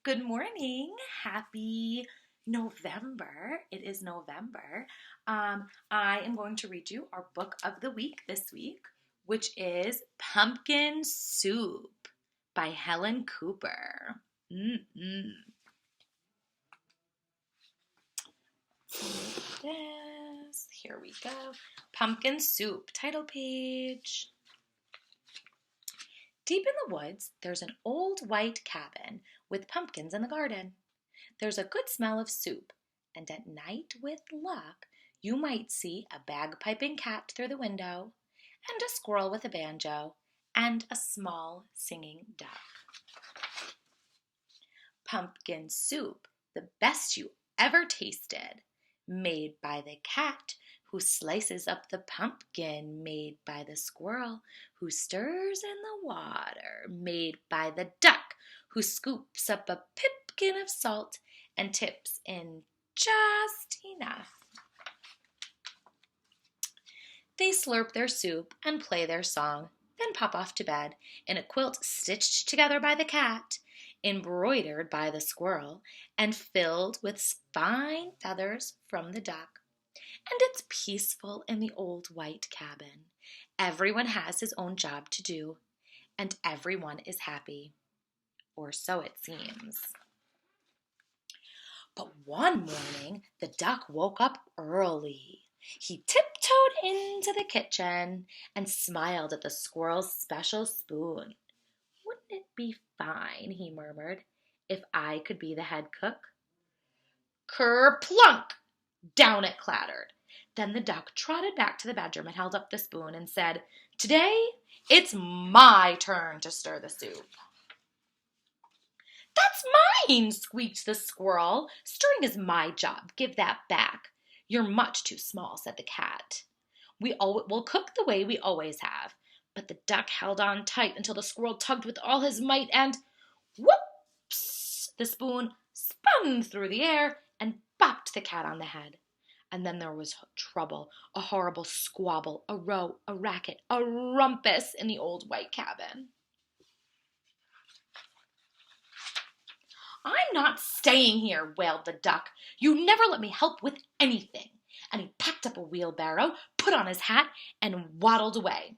Good morning. Happy November. It is November. I am going to read you our book of the week this week, which is Pumpkin Soup by Helen Cooper. Mm-mm. Here we go. Pumpkin Soup, title page. Deep in the woods, there's an old white cabin with pumpkins in the garden. There's a good smell of soup, and at night, with luck, you might see a bagpiping cat through the window, and a squirrel with a banjo, and a small singing duck. Pumpkin soup, the best you ever tasted, made by the cat who slices up the pumpkin, made by the squirrel who stirs in the water, made by the duck who scoops up a pipkin of salt and tips in just enough. They slurp their soup and play their song, then pop off to bed in a quilt stitched together by the cat, embroidered by the squirrel, and filled with fine feathers from the duck. And it's peaceful in the old white cabin. Everyone has his own job to do, and everyone is happy. Or so it seems. But one morning, the duck woke up early. He tiptoed into the kitchen and smiled at the squirrel's special spoon. Wouldn't it be fine, he murmured, if I could be the head cook? Kerplunk! Down it clattered. Then the duck trotted back to the bedroom and held up the spoon and said, "Today, it's my turn to stir the soup." "That's mine," squeaked the squirrel. "Stirring is my job. Give that back." "You're much too small," said the cat. We'll cook the way we always have." But the duck held on tight until the squirrel tugged with all his might, and whoops! The spoon spun through the air and bopped the cat on the head. And then there was trouble, a horrible squabble, a row, a racket, a rumpus in the old white cabin. "I'm not staying here," wailed the duck. "You never let me help with anything." And he packed up a wheelbarrow, put on his hat, and waddled away.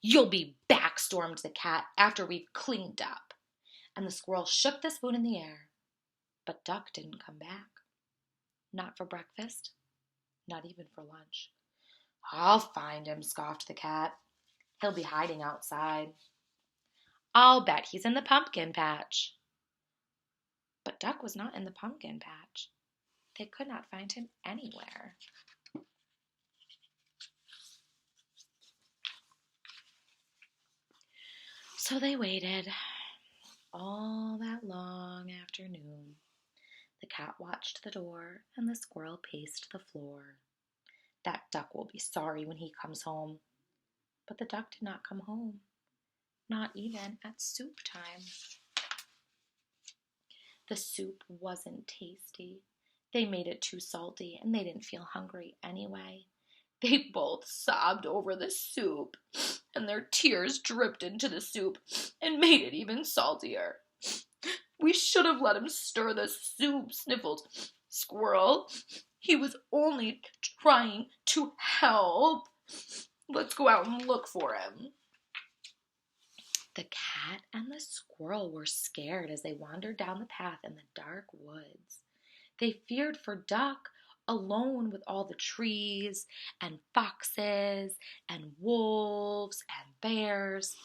"You'll be back," stormed the cat, "after we've cleaned up." And the squirrel shook the spoon in the air. But Duck didn't come back. Not for breakfast, not even for lunch. "I'll find him," scoffed the cat. "He'll be hiding outside. I'll bet he's in the pumpkin patch." But Duck was not in the pumpkin patch. They could not find him anywhere. So they waited all that long afternoon. The cat watched the door, and the squirrel paced the floor. That duck will be sorry when he comes home. But the duck did not come home, not even at soup time. The soup wasn't tasty. They made it too salty, and they didn't feel hungry anyway. They both sobbed over the soup, and their tears dripped into the soup and made it even saltier. "We should have let him stir the soup," sniffled Squirrel. "He was only trying to help. Let's go out and look for him." The cat and the squirrel were scared as they wandered down the path in the dark woods. They feared for Duck, alone with all the trees and foxes and wolves and bears,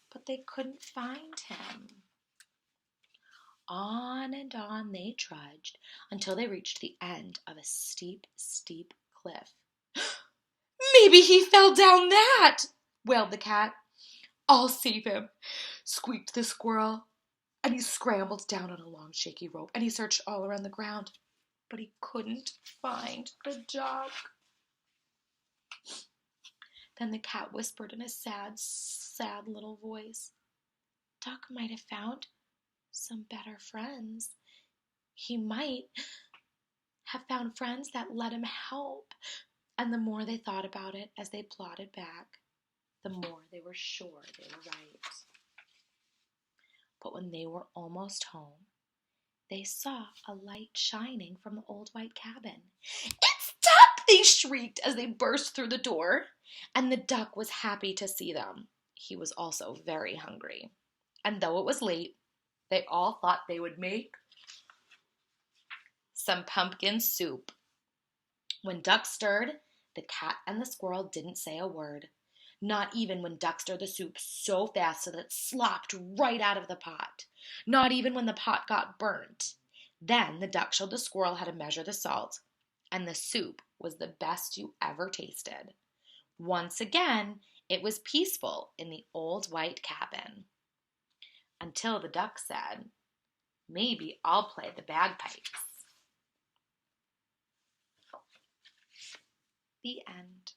but they couldn't find him. On and on they trudged until they reached the end of a steep, steep cliff. "Maybe he fell down that," wailed the cat. "I'll save him," squeaked the squirrel. And he scrambled down on a long, shaky rope, and he searched all around the ground, but he couldn't find the duck. Then the cat whispered in a sad, sad little voice, "Duck might have found some better friends. He might have found friends that let him help." And the more they thought about it as they plodded back, the more they were sure they were right. But when they were almost home, they saw a light shining from the old white cabin. "It's Duck!" they shrieked as they burst through the door. And the duck was happy to see them. He was also very hungry. And though it was late, they all thought they would make some pumpkin soup. When Duck stirred, the cat and the squirrel didn't say a word. Not even when Duck stirred the soup so fast that it slopped right out of the pot. Not even when the pot got burnt. Then the duck showed the squirrel how to measure the salt, and the soup was the best you ever tasted. Once again, it was peaceful in the old white cabin. Until the duck said, "Maybe I'll play the bagpipes." The end.